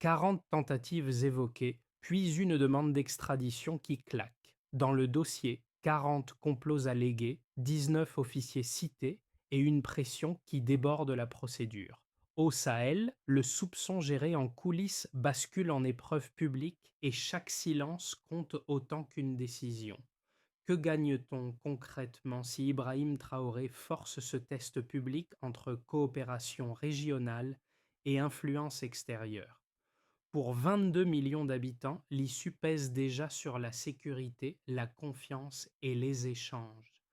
40 tentatives évoquées, puis une demande d'extradition qui claque. Dans le dossier, 40 complots allégués, 19 officiers cités et une pression qui déborde la procédure. Au Sahel, le soupçon géré en coulisses bascule en épreuve publique et chaque silence compte autant qu'une décision. Que gagne-t-on concrètement si Ibrahim Traoré force ce test public entre coopération régionale et influence extérieure? Pour 22 millions d'habitants, l'issue pèse déjà sur la sécurité, la confiance et les échanges,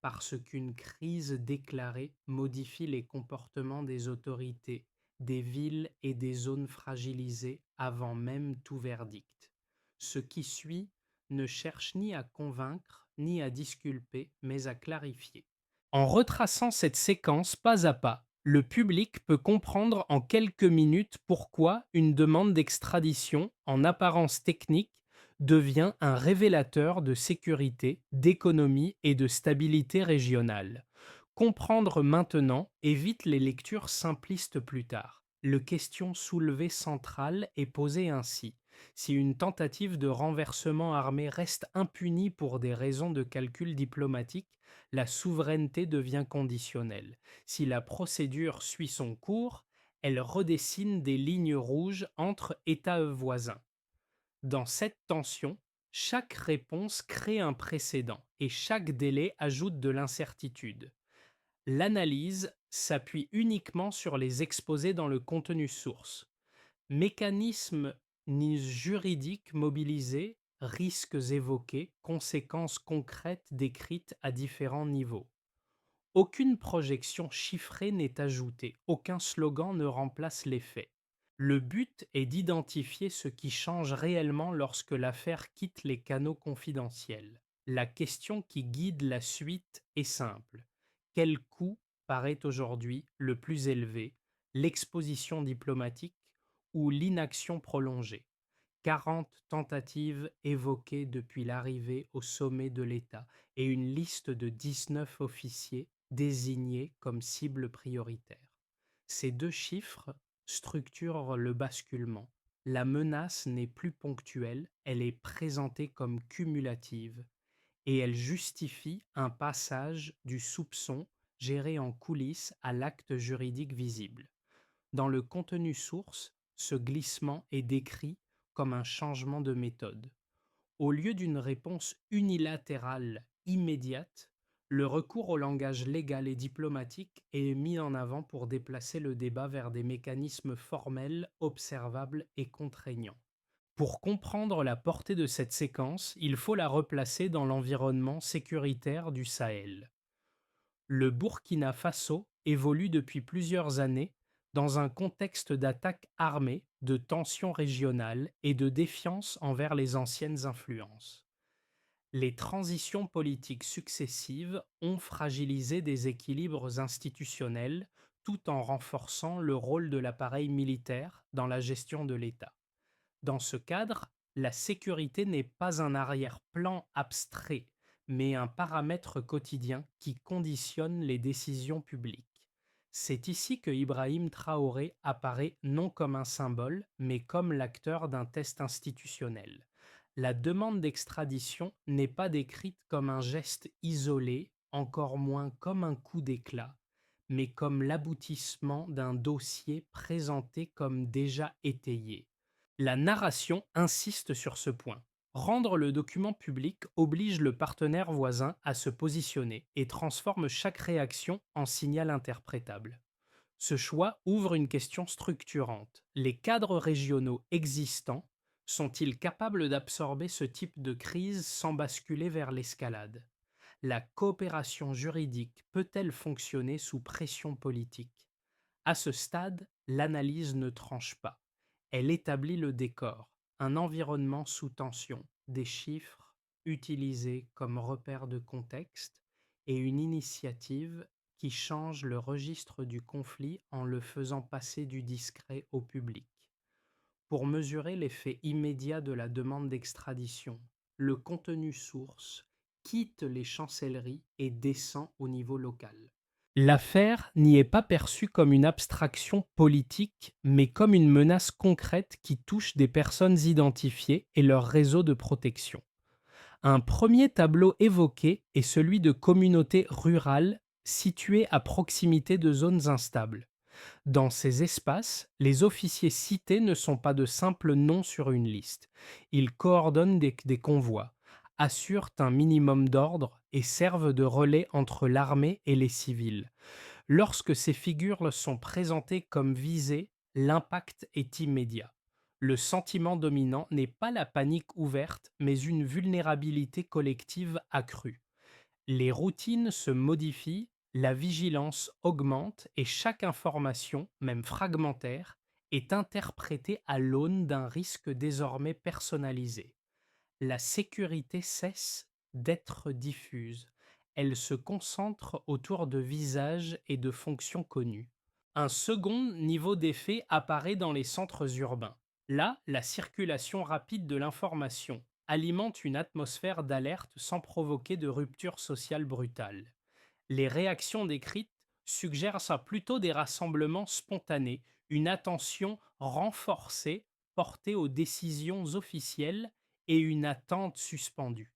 parce qu'une crise déclarée modifie les comportements des autorités, des villes et des zones fragilisées avant même tout verdict. Ce qui suit ne cherche ni à convaincre ni à disculper, mais à clarifier. En retraçant cette séquence pas à pas, le public peut comprendre en quelques minutes pourquoi une demande d'extradition, en apparence technique, devient un révélateur de sécurité, d'économie et de stabilité régionale. Comprendre maintenant évite les lectures simplistes plus tard. Le question soulevée centrale est posée ainsi. Si une tentative de renversement armé reste impunie pour des raisons de calcul diplomatique, la souveraineté devient conditionnelle. Si la procédure suit son cours, elle redessine des lignes rouges entre États voisins. Dans cette tension, chaque réponse crée un précédent et chaque délai ajoute de l'incertitude. L'analyse s'appuie uniquement sur les exposés dans le contenu source. Mécanismes juridiques mobilisés, risques évoqués, conséquences concrètes décrites à différents niveaux. Aucune projection chiffrée n'est ajoutée, aucun slogan ne remplace les faits. Le but est d'identifier ce qui change réellement lorsque l'affaire quitte les canaux confidentiels. La question qui guide la suite est simple. Quel coût paraît aujourd'hui le plus élevé, l'exposition diplomatique ou l'inaction prolongée? 40 tentatives évoquées depuis l'arrivée au sommet de l'État et une liste de 19 officiers désignés comme cible prioritaire. Ces deux chiffres structurent le basculement. La menace n'est plus ponctuelle, elle est présentée comme cumulative et elle justifie un passage du soupçon géré en coulisses à l'acte juridique visible. Dans le contenu source, ce glissement est décrit comme un changement de méthode. Au lieu d'une réponse unilatérale immédiate, le recours au langage légal et diplomatique est mis en avant pour déplacer le débat vers des mécanismes formels, observables et contraignants. Pour comprendre la portée de cette séquence, il faut la replacer dans l'environnement sécuritaire du Sahel. Le Burkina Faso évolue depuis plusieurs années dans un contexte d'attaques armées, de tensions régionales et de défiance envers les anciennes influences. Les transitions politiques successives ont fragilisé des équilibres institutionnels tout en renforçant le rôle de l'appareil militaire dans la gestion de l'État. Dans ce cadre, la sécurité n'est pas un arrière-plan abstrait, mais un paramètre quotidien qui conditionne les décisions publiques. C'est ici que Ibrahim Traoré apparaît non comme un symbole, mais comme l'acteur d'un test institutionnel. La demande d'extradition n'est pas décrite comme un geste isolé, encore moins comme un coup d'éclat, mais comme l'aboutissement d'un dossier présenté comme déjà étayé. La narration insiste sur ce point. Rendre le document public oblige le partenaire voisin à se positionner et transforme chaque réaction en signal interprétable. Ce choix ouvre une question structurante. Les cadres régionaux existants sont-ils capables d'absorber ce type de crise sans basculer vers l'escalade? La coopération juridique peut-elle fonctionner sous pression politique? À ce stade, l'analyse ne tranche pas. Elle établit le décor, un environnement sous tension, des chiffres utilisés comme repères de contexte et une initiative qui change le registre du conflit en le faisant passer du discret au public. Pour mesurer l'effet immédiat de la demande d'extradition, le contenu source quitte les chancelleries et descend au niveau local. L'affaire n'y est pas perçue comme une abstraction politique, mais comme une menace concrète qui touche des personnes identifiées et leur réseau de protection. Un premier tableau évoqué est celui de communautés rurales situées à proximité de zones instables. Dans ces espaces, les officiers cités ne sont pas de simples noms sur une liste. Ils coordonnent des convois, assurent un minimum d'ordre et servent de relais entre l'armée et les civils. Lorsque ces figures sont présentées comme visées, l'impact est immédiat. Le sentiment dominant n'est pas la panique ouverte, mais une vulnérabilité collective accrue. Les routines se modifient, la vigilance augmente et chaque information, même fragmentaire, est interprétée à l'aune d'un risque désormais personnalisé. La sécurité cesse d'être diffuse. Elle se concentre autour de visages et de fonctions connues. Un second niveau d'effet apparaît dans les centres urbains. Là, la circulation rapide de l'information alimente une atmosphère d'alerte sans provoquer de rupture sociale brutale. Les réactions décrites suggèrent ça plutôt des rassemblements spontanés, une attention renforcée portée aux décisions officielles et une attente suspendue.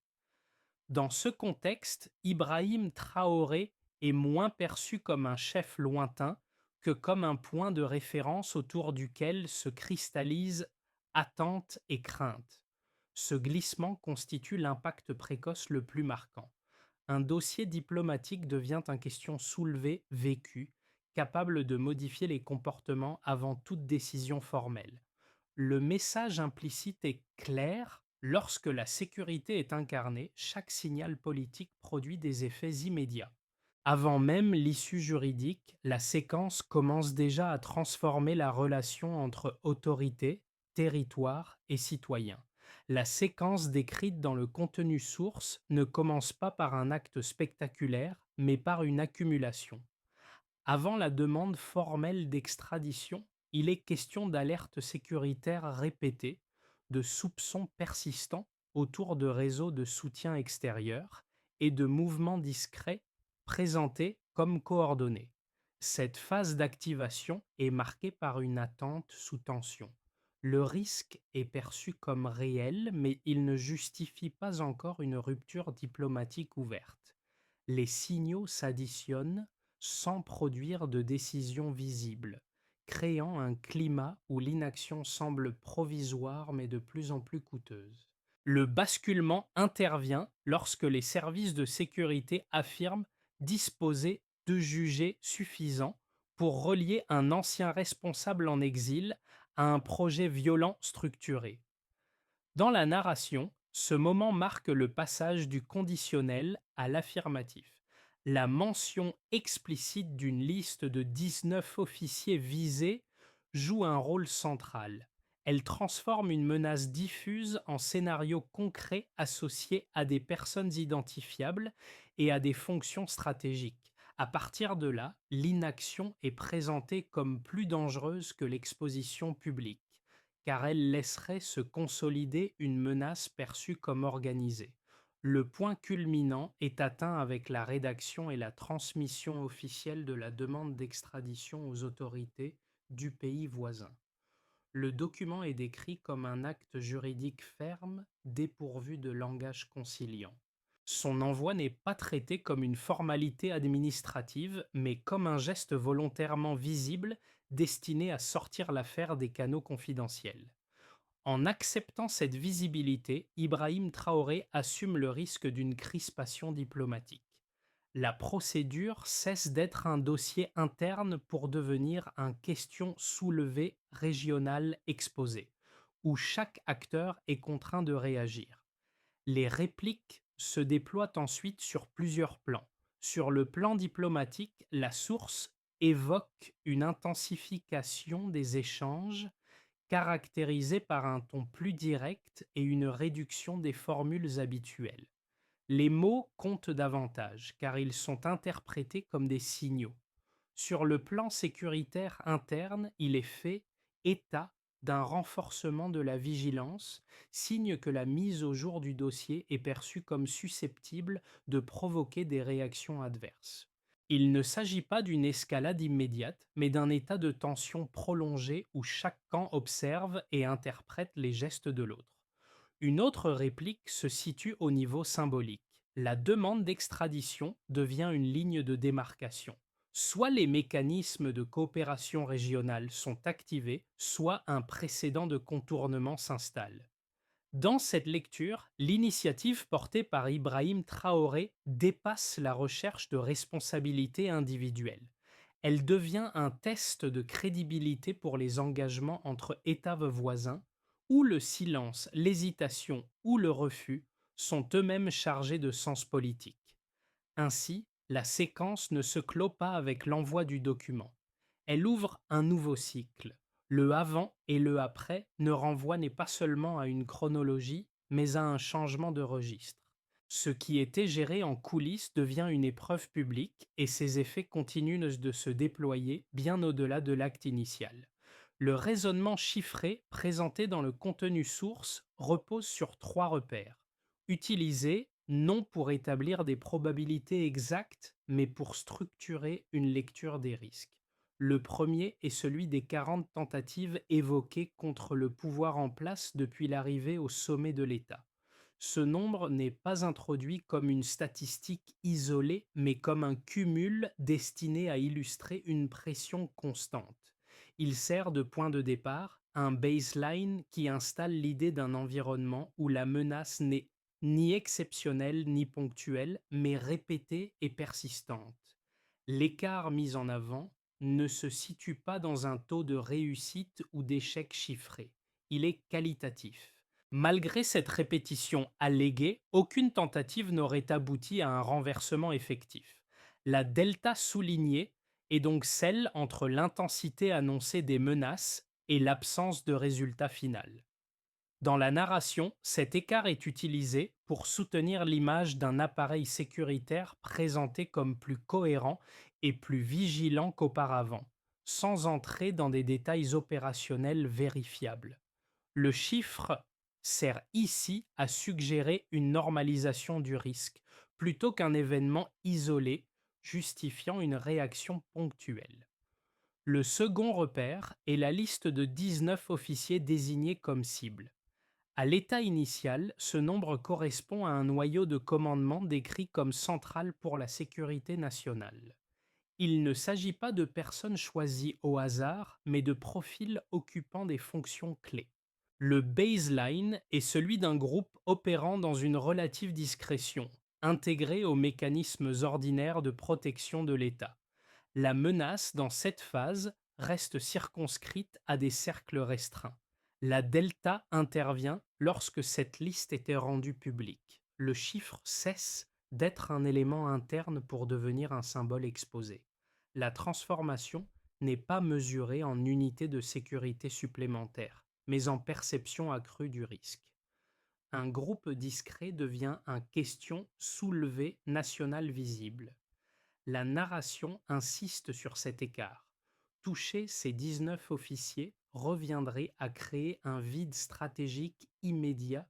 Dans ce contexte, Ibrahim Traoré est moins perçu comme un chef lointain que comme un point de référence autour duquel se cristallisent attente et crainte. Ce glissement constitue l'impact précoce le plus marquant. Un dossier diplomatique devient une question soulevée, vécue, capable de modifier les comportements avant toute décision formelle. Le message implicite est clair: lorsque la sécurité est incarnée, chaque signal politique produit des effets immédiats. Avant même l'issue juridique, la séquence commence déjà à transformer la relation entre autorité, territoire et citoyen. La séquence décrite dans le contenu source ne commence pas par un acte spectaculaire, mais par une accumulation. Avant la demande formelle d'extradition, il est question d'alertes sécuritaires répétées, de soupçons persistants autour de réseaux de soutien extérieur et de mouvements discrets présentés comme coordonnés. Cette phase d'activation est marquée par une attente sous tension. Le risque est perçu comme réel, mais il ne justifie pas encore une rupture diplomatique ouverte. Les signaux s'additionnent sans produire de décision visible, créant un climat où l'inaction semble provisoire mais de plus en plus coûteuse. Le basculement intervient lorsque les services de sécurité affirment disposer de jugés suffisants pour relier un ancien responsable en exil à un projet violent structuré. Dans la narration, ce moment marque le passage du conditionnel à l'affirmatif. La mention explicite d'une liste de 19 officiers visés joue un rôle central. Elle transforme une menace diffuse en scénario concret associé à des personnes identifiables et à des fonctions stratégiques. À partir de là, l'inaction est présentée comme plus dangereuse que l'exposition publique, car elle laisserait se consolider une menace perçue comme organisée. Le point culminant est atteint avec la rédaction et la transmission officielle de la demande d'extradition aux autorités du pays voisin. Le document est décrit comme un acte juridique ferme, dépourvu de langage conciliant. Son envoi n'est pas traité comme une formalité administrative, mais comme un geste volontairement visible destiné à sortir l'affaire des canaux confidentiels. En acceptant cette visibilité, Ibrahim Traoré assume le risque d'une crispation diplomatique. La procédure cesse d'être un dossier interne pour devenir un question soulevée régionale exposée, où chaque acteur est contraint de réagir. Les répliques se déploient ensuite sur plusieurs plans. Sur le plan diplomatique, la source évoque une intensification des échanges caractérisée par un ton plus direct et une réduction des formules habituelles. Les mots comptent davantage car ils sont interprétés comme des signaux. Sur le plan sécuritaire interne, il est fait état d'un renforcement de la vigilance, signe que la mise au jour du dossier est perçue comme susceptible de provoquer des réactions adverses. Il ne s'agit pas d'une escalade immédiate, mais d'un état de tension prolongé où chaque camp observe et interprète les gestes de l'autre. Une autre réplique se situe au niveau symbolique. La demande d'extradition devient une ligne de démarcation. Soit les mécanismes de coopération régionale sont activés, soit un précédent de contournement s'installe. Dans cette lecture, l'initiative portée par Ibrahim Traoré dépasse la recherche de responsabilité individuelle. Elle devient un test de crédibilité pour les engagements entre États voisins, où le silence, l'hésitation ou le refus sont eux-mêmes chargés de sens politique. Ainsi, la séquence ne se clôt pas avec l'envoi du document. Elle ouvre un nouveau cycle. Le avant et le après ne renvoient n'est pas seulement à une chronologie, mais à un changement de registre. Ce qui était géré en coulisses devient une épreuve publique et ses effets continuent de se déployer bien au-delà de l'acte initial. Le raisonnement chiffré présenté dans le contenu source repose sur trois repères utilisés non pour établir des probabilités exactes, mais pour structurer une lecture des risques. Le premier est celui des 40 tentatives évoquées contre le pouvoir en place depuis l'arrivée au sommet de l'État. Ce nombre n'est pas introduit comme une statistique isolée, mais comme un cumul destiné à illustrer une pression constante. Il sert de point de départ, un baseline qui installe l'idée d'un environnement où la menace n'est ni exceptionnelle ni ponctuelle, mais répétée et persistante. L'écart mis en avant ne se situe pas dans un taux de réussite ou d'échec chiffré, il est qualitatif. Malgré cette répétition alléguée, aucune tentative n'aurait abouti à un renversement effectif. La delta soulignée est donc celle entre l'intensité annoncée des menaces et l'absence de résultat final. Dans la narration, cet écart est utilisé pour soutenir l'image d'un appareil sécuritaire présenté comme plus cohérent et plus vigilant qu'auparavant, sans entrer dans des détails opérationnels vérifiables. Le chiffre sert ici à suggérer une normalisation du risque, plutôt qu'un événement isolé justifiant une réaction ponctuelle. Le second repère est la liste de 19 officiers désignés comme cible. À l'état initial, ce nombre correspond à un noyau de commandement décrit comme central pour la sécurité nationale. Il ne s'agit pas de personnes choisies au hasard, mais de profils occupant des fonctions clés. Le baseline est celui d'un groupe opérant dans une relative discrétion, intégré aux mécanismes ordinaires de protection de l'État. La menace dans cette phase reste circonscrite à des cercles restreints. La delta intervient lorsque cette liste était rendue publique. Le chiffre cesse d'être un élément interne pour devenir un symbole exposé. La transformation n'est pas mesurée en unités de sécurité supplémentaires, mais en perception accrue du risque. Un groupe discret devient un question soulevé national visible. La narration insiste sur cet écart. Toucher ces 19 officiers reviendrait à créer un vide stratégique immédiat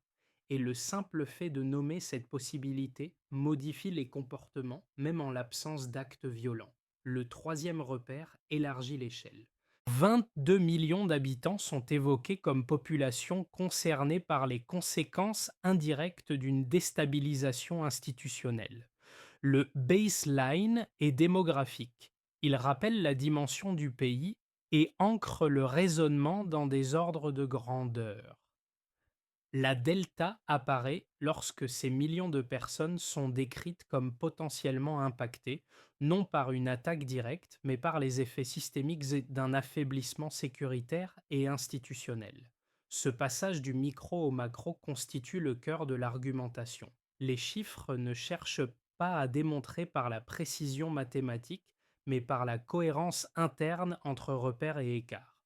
et le simple fait de nommer cette possibilité modifie les comportements même en l'absence d'actes violents. Le troisième repère élargit l'échelle. 22 millions d'habitants sont évoqués comme population concernée par les conséquences indirectes d'une déstabilisation institutionnelle. Le baseline est démographique. Il rappelle la dimension du pays et ancre le raisonnement dans des ordres de grandeur. La delta apparaît lorsque ces millions de personnes sont décrites comme potentiellement impactées, non par une attaque directe, mais par les effets systémiques d'un affaiblissement sécuritaire et institutionnel. Ce passage du micro au macro constitue le cœur de l'argumentation. Les chiffres ne cherchent pas à démontrer par la précision mathématique, mais par la cohérence interne entre repères et écarts.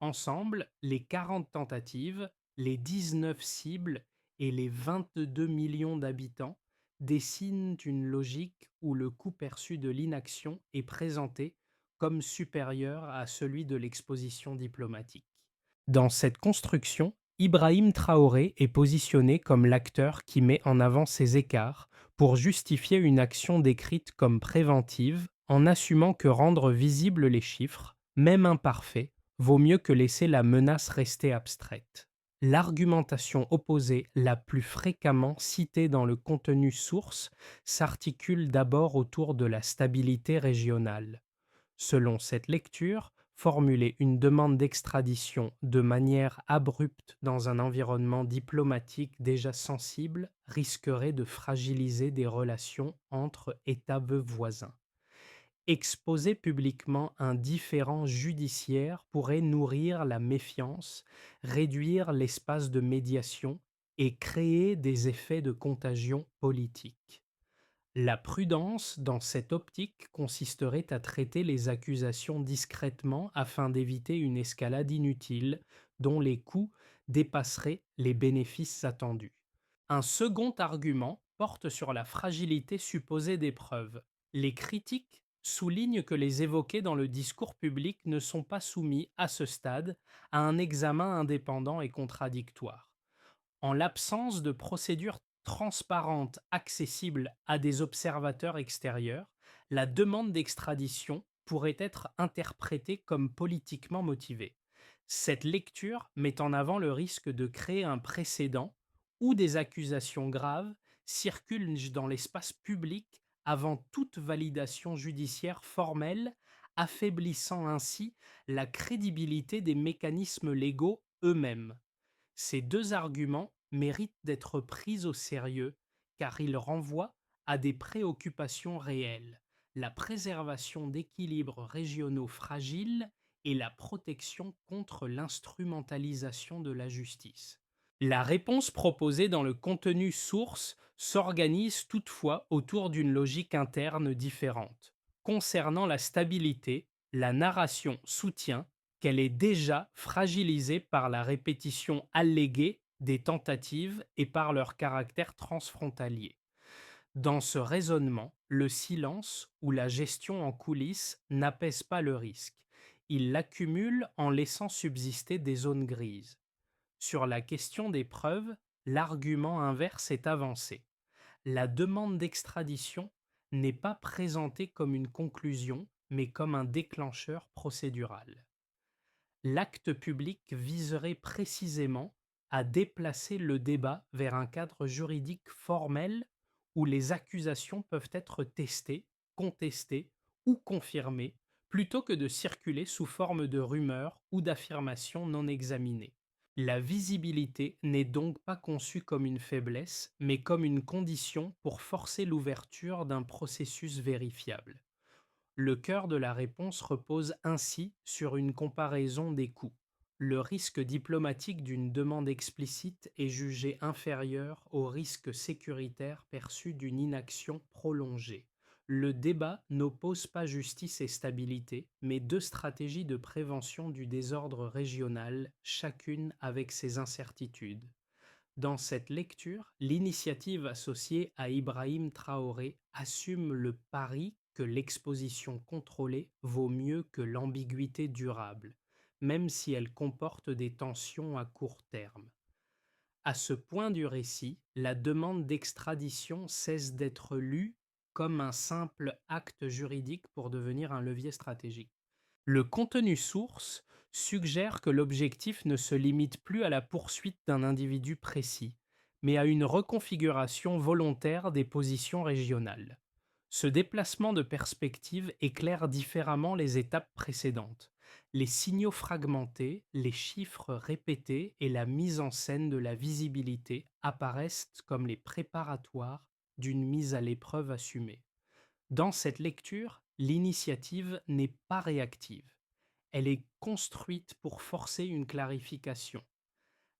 Ensemble, les 40 tentatives, les 19 cibles et les 22 millions d'habitants dessinent une logique où le coût perçu de l'inaction est présenté comme supérieur à celui de l'exposition diplomatique. Dans cette construction, Ibrahim Traoré est positionné comme l'acteur qui met en avant ces écarts pour justifier une action décrite comme préventive en assumant que rendre visibles les chiffres, même imparfaits, vaut mieux que laisser la menace rester abstraite. L'argumentation opposée la plus fréquemment citée dans le contenu source s'articule d'abord autour de la stabilité régionale. Selon cette lecture, formuler une demande d'extradition de manière abrupte dans un environnement diplomatique déjà sensible risquerait de fragiliser des relations entre États voisins. Exposer publiquement un différend judiciaire pourrait nourrir la méfiance, réduire l'espace de médiation et créer des effets de contagion politique. La prudence, dans cette optique, consisterait à traiter les accusations discrètement afin d'éviter une escalade inutile dont les coûts dépasseraient les bénéfices attendus. Un second argument porte sur la fragilité supposée des preuves. Les critiques soulignent que les évoqués dans le discours public ne sont pas soumis, à ce stade, à un examen indépendant et contradictoire. En l'absence de procédures transparentes accessibles à des observateurs extérieurs, la demande d'extradition pourrait être interprétée comme politiquement motivée. Cette lecture met en avant le risque de créer un précédent où des accusations graves circulent dans l'espace public avant toute validation judiciaire formelle, affaiblissant ainsi la crédibilité des mécanismes légaux eux-mêmes. Ces deux arguments méritent d'être pris au sérieux car ils renvoient à des préoccupations réelles, la préservation d'équilibres régionaux fragiles et la protection contre l'instrumentalisation de la justice. La réponse proposée dans le contenu source s'organise toutefois autour d'une logique interne différente. Concernant la stabilité, la narration soutient qu'elle est déjà fragilisée par la répétition alléguée des tentatives et par leur caractère transfrontalier. Dans ce raisonnement, le silence ou la gestion en coulisses n'apaise pas le risque. Il l'accumule en laissant subsister des zones grises. Sur la question des preuves, l'argument inverse est avancé. La demande d'extradition n'est pas présentée comme une conclusion, mais comme un déclencheur procédural. L'acte public viserait précisément à déplacer le débat vers un cadre juridique formel où les accusations peuvent être testées, contestées ou confirmées, plutôt que de circuler sous forme de rumeurs ou d'affirmations non examinées. La visibilité n'est donc pas conçue comme une faiblesse, mais comme une condition pour forcer l'ouverture d'un processus vérifiable. Le cœur de la réponse repose ainsi sur une comparaison des coûts. Le risque diplomatique d'une demande explicite est jugé inférieur au risque sécuritaire perçu d'une inaction prolongée. Le débat n'oppose pas justice et stabilité, mais deux stratégies de prévention du désordre régional, chacune avec ses incertitudes. Dans cette lecture, l'initiative associée à Ibrahim Traoré assume le pari que l'exposition contrôlée vaut mieux que l'ambiguïté durable, même si elle comporte des tensions à court terme. À ce point du récit, la demande d'extradition cesse d'être lue comme un simple acte juridique pour devenir un levier stratégique. Le contenu source suggère que l'objectif ne se limite plus à la poursuite d'un individu précis, mais à une reconfiguration volontaire des positions régionales. Ce déplacement de perspective éclaire différemment les étapes précédentes. Les signaux fragmentés, les chiffres répétés et la mise en scène de la visibilité apparaissent comme les préparatoires d'une mise à l'épreuve assumée. Dans cette lecture, l'initiative n'est pas réactive. Elle est construite pour forcer une clarification.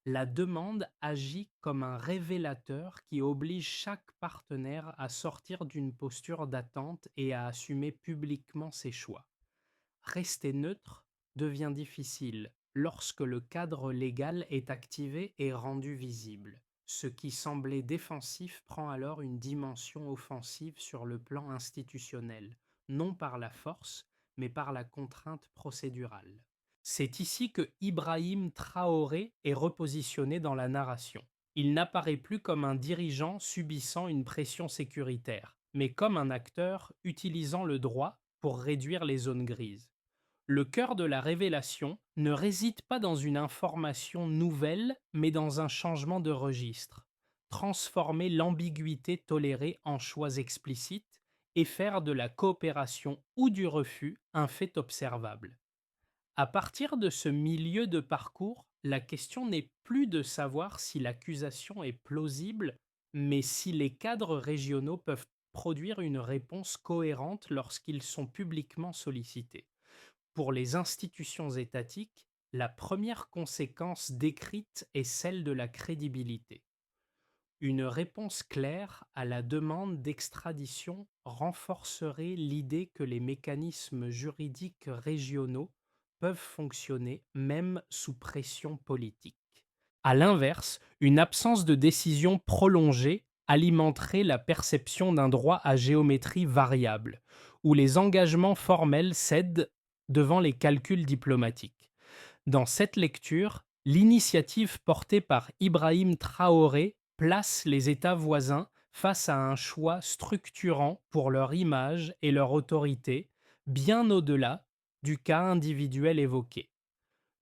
La demande agit comme un révélateur qui oblige chaque partenaire à sortir d'une posture d'attente et à assumer publiquement ses choix. Rester neutre devient difficile lorsque le cadre légal est activé et rendu visible. Ce qui semblait défensif prend alors une dimension offensive sur le plan institutionnel, non par la force, mais par la contrainte procédurale. C'est ici que Ibrahim Traoré est repositionné dans la narration. Il n'apparaît plus comme un dirigeant subissant une pression sécuritaire, mais comme un acteur utilisant le droit pour réduire les zones grises. Le cœur de la révélation ne réside pas dans une information nouvelle, mais dans un changement de registre. Transformer l'ambiguïté tolérée en choix explicites et faire de la coopération ou du refus un fait observable. À partir de ce milieu de parcours, la question n'est plus de savoir si l'accusation est plausible, mais si les cadres régionaux peuvent produire une réponse cohérente lorsqu'ils sont publiquement sollicités. Pour les institutions étatiques, la première conséquence décrite est celle de la crédibilité. Une réponse claire à la demande d'extradition renforcerait l'idée que les mécanismes juridiques régionaux peuvent fonctionner même sous pression politique. À l'inverse, une absence de décision prolongée alimenterait la perception d'un droit à géométrie variable, où les engagements formels cèdent devant les calculs diplomatiques. Dans cette lecture, l'initiative portée par Ibrahim Traoré place les États voisins face à un choix structurant pour leur image et leur autorité, bien au-delà du cas individuel évoqué.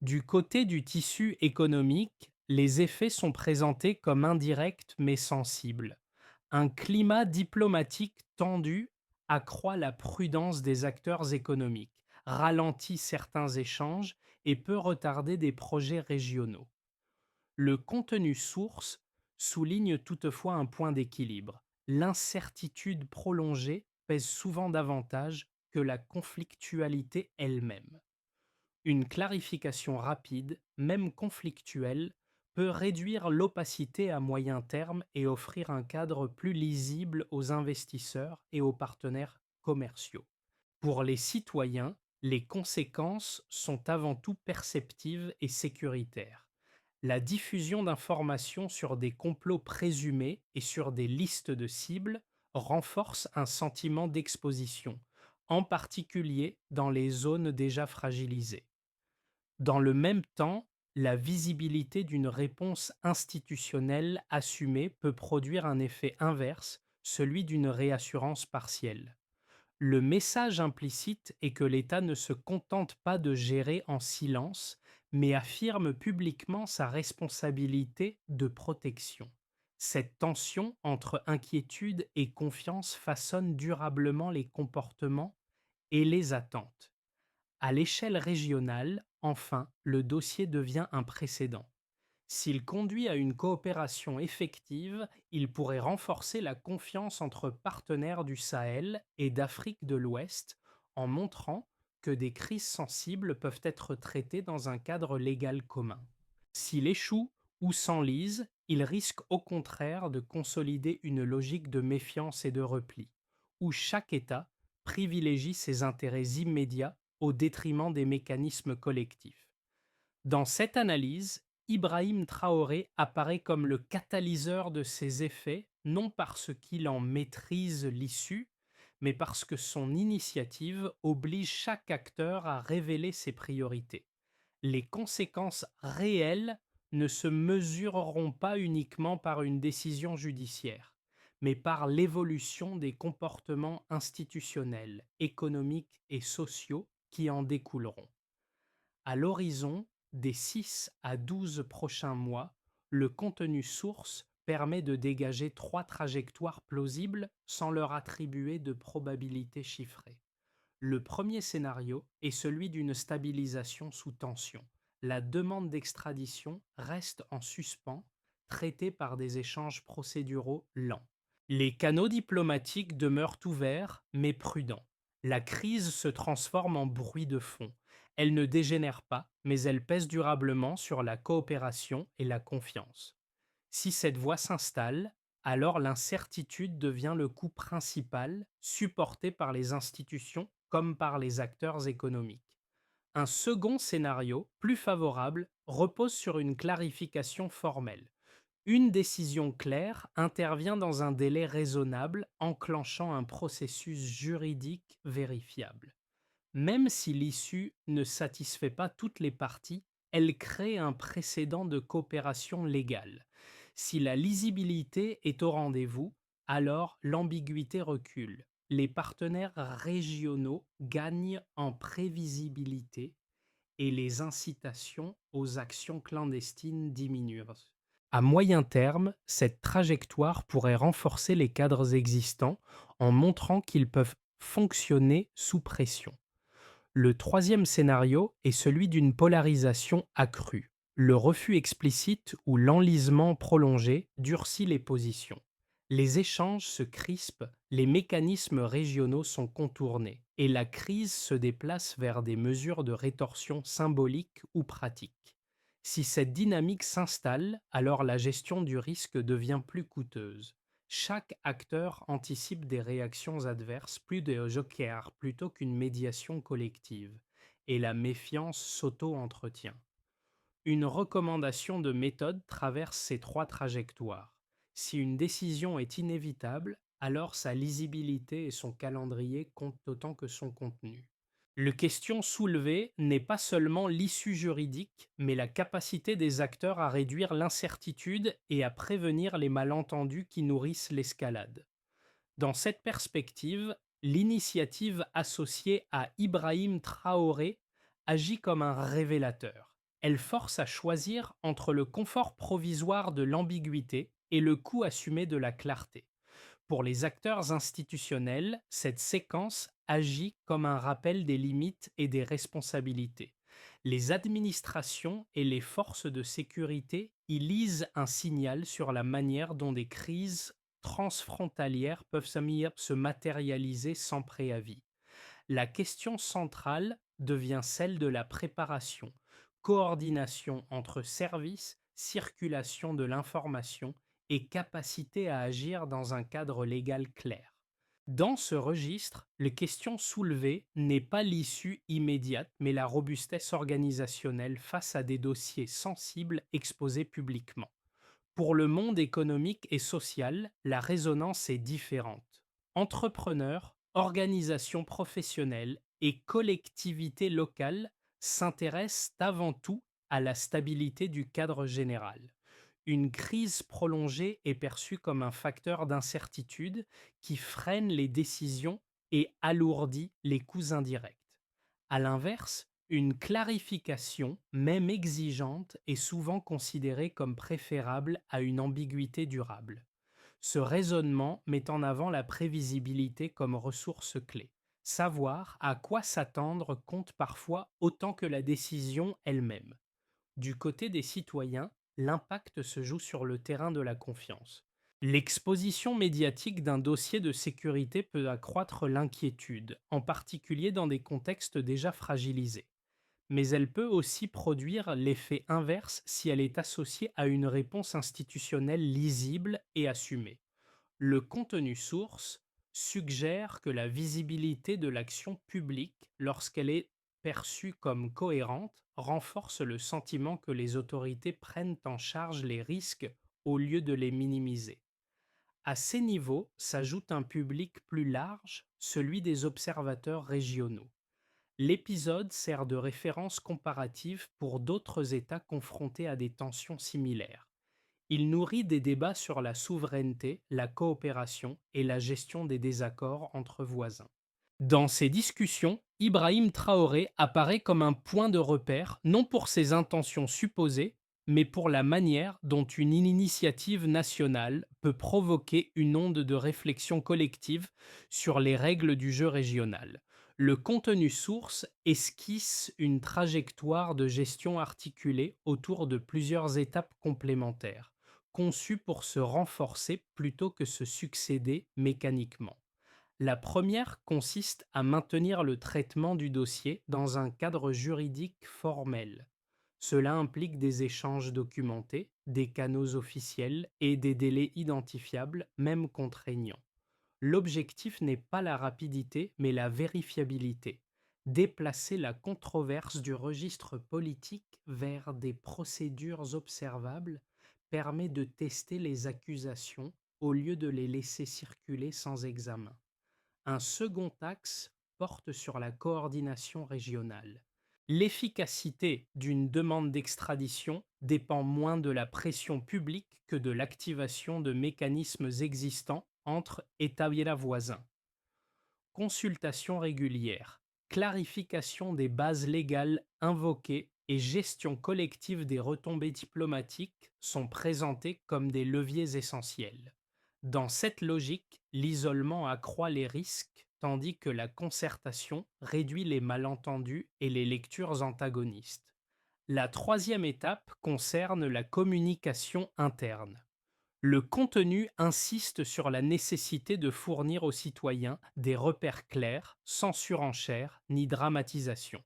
Du côté du tissu économique, les effets sont présentés comme indirects mais sensibles. Un climat diplomatique tendu accroît la prudence des acteurs économiques, ralentit certains échanges et peut retarder des projets régionaux. Le contenu source souligne toutefois un point d'équilibre. L'incertitude prolongée pèse souvent davantage que la conflictualité elle-même. Une clarification rapide, même conflictuelle, peut réduire l'opacité à moyen terme et offrir un cadre plus lisible aux investisseurs et aux partenaires commerciaux. Pour les citoyens, les conséquences sont avant tout perceptives et sécuritaires. La diffusion d'informations sur des complots présumés et sur des listes de cibles renforce un sentiment d'exposition, en particulier dans les zones déjà fragilisées. Dans le même temps, la visibilité d'une réponse institutionnelle assumée peut produire un effet inverse, celui d'une réassurance partielle. Le message implicite est que l'État ne se contente pas de gérer en silence, mais affirme publiquement sa responsabilité de protection. Cette tension entre inquiétude et confiance façonne durablement les comportements et les attentes. À l'échelle régionale, enfin, le dossier devient un précédent. S'il conduit à une coopération effective, il pourrait renforcer la confiance entre partenaires du Sahel et d'Afrique de l'Ouest en montrant que des crises sensibles peuvent être traitées dans un cadre légal commun. S'il échoue ou s'enlise, il risque au contraire de consolider une logique de méfiance et de repli, où chaque État privilégie ses intérêts immédiats au détriment des mécanismes collectifs. Dans cette analyse, Ibrahim Traoré apparaît comme le catalyseur de ces effets, non parce qu'il en maîtrise l'issue, mais parce que son initiative oblige chaque acteur à révéler ses priorités. Les conséquences réelles ne se mesureront pas uniquement par une décision judiciaire, mais par l'évolution des comportements institutionnels, économiques et sociaux qui en découleront. À l'horizon des 6 à 12 prochains mois, le contenu source permet de dégager 3 trajectoires plausibles sans leur attribuer de probabilité chiffrée. Le premier scénario est celui d'une stabilisation sous tension. La demande d'extradition reste en suspens, traitée par des échanges procéduraux lents. Les canaux diplomatiques demeurent ouverts, mais prudents. La crise se transforme en bruit de fond. Elle ne dégénère pas, mais elle pèse durablement sur la coopération et la confiance. Si cette voie s'installe, alors l'incertitude devient le coût principal supporté par les institutions comme par les acteurs économiques. Un second scénario, plus favorable, repose sur une clarification formelle. Une décision claire intervient dans un délai raisonnable, enclenchant un processus juridique vérifiable. Même si l'issue ne satisfait pas toutes les parties, elle crée un précédent de coopération légale. Si la lisibilité est au rendez-vous, alors l'ambiguïté recule. les partenaires régionaux gagnent en prévisibilité et les incitations aux actions clandestines diminuent. À moyen terme, cette trajectoire pourrait renforcer les cadres existants en montrant qu'ils peuvent fonctionner sous pression. Le troisième scénario est celui d'une polarisation accrue. Le refus explicite ou l'enlisement prolongé durcit les positions. Les échanges se crispent, les mécanismes régionaux sont contournés, et la crise se déplace vers des mesures de rétorsion symboliques ou pratiques. Si cette dynamique s'installe, alors la gestion du risque devient plus coûteuse. Chaque acteur anticipe des réactions adverses, plus de joker plutôt qu'une médiation collective, et la méfiance s'auto-entretient. Une recommandation de méthode traverse ces trois trajectoires. Si une décision est inévitable, alors sa lisibilité et son calendrier comptent autant que son contenu. Le question soulevée n'est pas seulement l'issue juridique, mais la capacité des acteurs à réduire l'incertitude et à prévenir les malentendus qui nourrissent l'escalade. Dans cette perspective, l'initiative associée à Ibrahim Traoré agit comme un révélateur. Elle force à choisir entre le confort provisoire de l'ambiguïté et le coût assumé de la clarté. Pour les acteurs institutionnels, cette séquence agit comme un rappel des limites et des responsabilités. Les administrations et les forces de sécurité y lisent un signal sur la manière dont des crises transfrontalières peuvent se matérialiser sans préavis. La question centrale devient celle de la préparation, coordination entre services, circulation de l'information et capacité à agir dans un cadre légal clair. Dans ce registre, les questions soulevées n'est pas l'issue immédiate, mais la robustesse organisationnelle face à des dossiers sensibles exposés publiquement. Pour le monde économique et social, la résonance est différente. Entrepreneurs, organisations professionnelles et collectivités locales s'intéressent avant tout à la stabilité du cadre général. Une crise prolongée est perçue comme un facteur d'incertitude qui freine les décisions et alourdit les coûts indirects. À l'inverse, une clarification, même exigeante, est souvent considérée comme préférable à une ambiguïté durable. Ce raisonnement met en avant la prévisibilité comme ressource clé. Savoir à quoi s'attendre compte parfois autant que la décision elle-même. Du côté des citoyens, l'impact se joue sur le terrain de la confiance. L'exposition médiatique d'un dossier de sécurité peut accroître l'inquiétude, en particulier dans des contextes déjà fragilisés. Mais elle peut aussi produire l'effet inverse si elle est associée à une réponse institutionnelle lisible et assumée. Le contenu source suggère que la visibilité de l'action publique, lorsqu'elle est perçue comme cohérente, renforce le sentiment que les autorités prennent en charge les risques au lieu de les minimiser. À ces niveaux s'ajoute un public plus large, celui des observateurs régionaux. L'épisode sert de référence comparative pour d'autres États confrontés à des tensions similaires. Il nourrit des débats sur la souveraineté, la coopération et la gestion des désaccords entre voisins. Dans ces discussions, Ibrahim Traoré apparaît comme un point de repère, non pour ses intentions supposées, mais pour la manière dont une initiative nationale peut provoquer une onde de réflexion collective sur les règles du jeu régional. Le contenu source esquisse une trajectoire de gestion articulée autour de plusieurs étapes complémentaires, conçues pour se renforcer plutôt que se succéder mécaniquement. La première consiste à maintenir le traitement du dossier dans un cadre juridique formel. Cela implique des échanges documentés, des canaux officiels et des délais identifiables, même contraignants. L'objectif n'est pas la rapidité, mais la vérifiabilité. Déplacer la controverse du registre politique vers des procédures observables permet de tester les accusations au lieu de les laisser circuler sans examen. Un second axe porte sur la coordination régionale. L'efficacité d'une demande d'extradition dépend moins de la pression publique que de l'activation de mécanismes existants entre États voisins. consultation régulière, clarification des bases légales invoquées et gestion collective des retombées diplomatiques sont présentés comme des leviers essentiels. Dans cette logique, l'isolement accroît les risques tandis que la concertation réduit les malentendus et les lectures antagonistes. La troisième étape concerne la communication interne. Le contenu insiste sur la nécessité de fournir aux citoyens des repères clairs, sans surenchère ni dramatisation.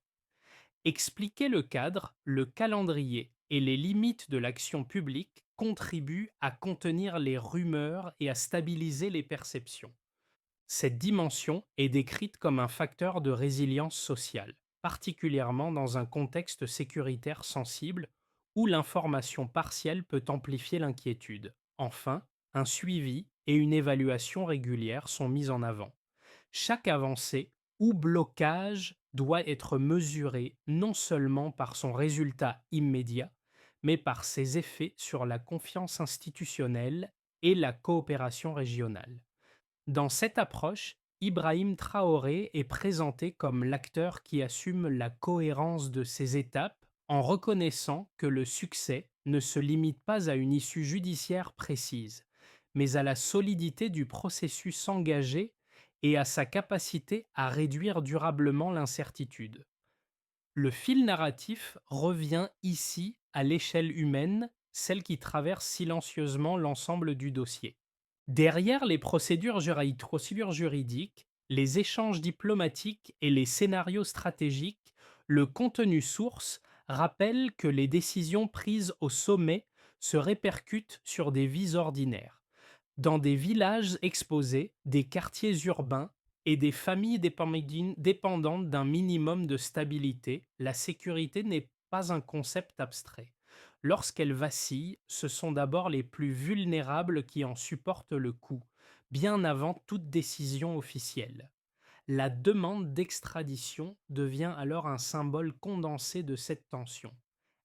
Expliquer le cadre, le calendrier et les limites de l'action publique contribue à contenir les rumeurs et à stabiliser les perceptions. Cette dimension est décrite comme un facteur de résilience sociale, particulièrement dans un contexte sécuritaire sensible où l'information partielle peut amplifier l'inquiétude. Enfin, un suivi et une évaluation régulière sont mis en avant. Chaque avancée ou blocage doit être mesuré non seulement par son résultat immédiat, mais par ses effets sur la confiance institutionnelle et la coopération régionale. Dans cette approche, Ibrahim Traoré est présenté comme l'acteur qui assume la cohérence de ces étapes en reconnaissant que le succès ne se limite pas à une issue judiciaire précise, mais à la solidité du processus engagé et à sa capacité à réduire durablement l'incertitude. Le fil narratif revient ici à l'échelle humaine, celle qui traverse silencieusement l'ensemble du dossier. Derrière les procédures juridiques, les échanges diplomatiques et les scénarios stratégiques, le contenu source rappelle que les décisions prises au sommet se répercutent sur des vies ordinaires. Dans des villages exposés, des quartiers urbains et des familles dépendantes d'un minimum de stabilité, la sécurité n'est pas un concept abstrait. Lorsqu'elle vacille, ce sont d'abord les plus vulnérables qui en supportent le coût, bien avant toute décision officielle. La demande d'extradition devient alors un symbole condensé de cette tension.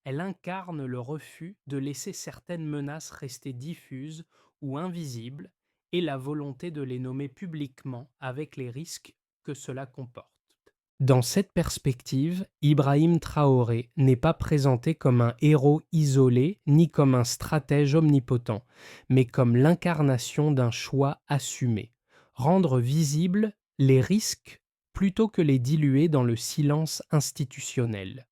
Elle incarne le refus de laisser certaines menaces rester diffuses ou invisibles et la volonté de les nommer publiquement avec les risques que cela comporte. Dans cette perspective, Ibrahim Traoré n'est pas présenté comme un héros isolé ni comme un stratège omnipotent, mais comme l'incarnation d'un choix assumé. Rendre visibles les risques plutôt que les diluer dans le silence institutionnel.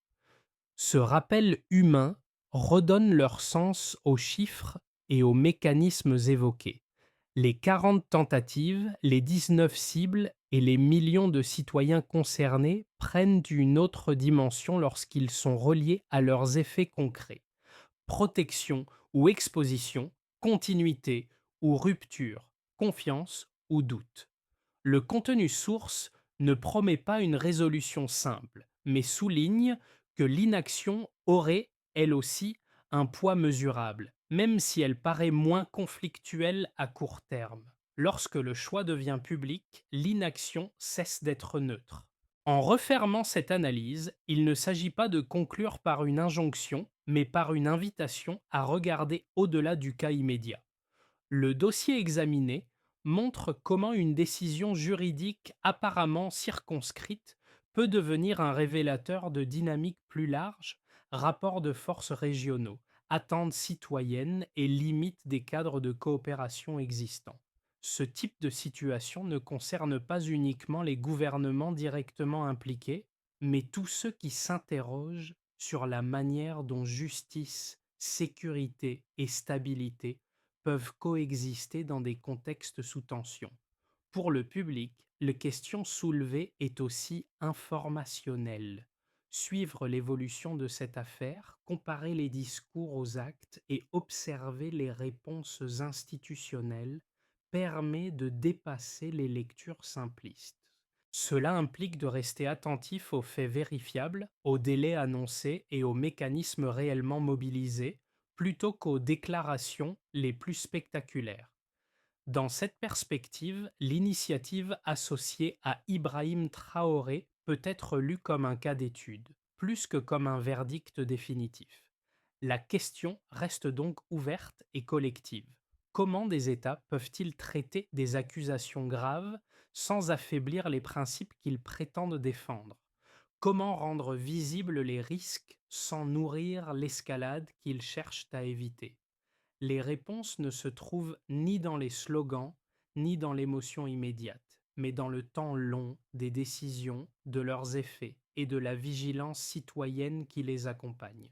Ce rappel humain redonne leur sens aux chiffres et aux mécanismes évoqués. Les 40 tentatives, les 19 cibles et les millions de citoyens concernés prennent une autre dimension lorsqu'ils sont reliés à leurs effets concrets. Protection ou exposition, continuité ou rupture, confiance ou doute. Le contenu source ne promet pas une résolution simple, mais souligne que l'inaction aurait, elle aussi, un poids mesurable, même si elle paraît moins conflictuelle à court terme. Lorsque le choix devient public, l'inaction cesse d'être neutre. En refermant cette analyse, il ne s'agit pas de conclure par une injonction, mais par une invitation à regarder au-delà du cas immédiat. Le dossier examiné montre comment une décision juridique apparemment circonscrite peut devenir un révélateur de dynamiques plus larges, rapports de forces régionaux, attentes citoyennes et limites des cadres de coopération existants. Ce type de situation ne concerne pas uniquement les gouvernements directement impliqués, mais tous ceux qui s'interrogent sur la manière dont justice, sécurité et stabilité peuvent coexister dans des contextes sous tension. Pour le public, la question soulevée est aussi informationnelle. Suivre l'évolution de cette affaire, comparer les discours aux actes et observer les réponses institutionnelles permet de dépasser les lectures simplistes. Cela implique de rester attentif aux faits vérifiables, aux délais annoncés et aux mécanismes réellement mobilisés, plutôt qu'aux déclarations les plus spectaculaires. Dans cette perspective, l'initiative associée à Ibrahim Traoré peut être lue comme un cas d'étude, plus que comme un verdict définitif. La question reste donc ouverte et collective. Comment des États peuvent-ils traiter des accusations graves sans affaiblir les principes qu'ils prétendent défendre? Comment rendre visibles les risques sans nourrir l'escalade qu'ils cherchent à éviter? Les réponses ne se trouvent ni dans les slogans, ni dans l'émotion immédiate, mais dans le temps long des décisions, de leurs effets et de la vigilance citoyenne qui les accompagne.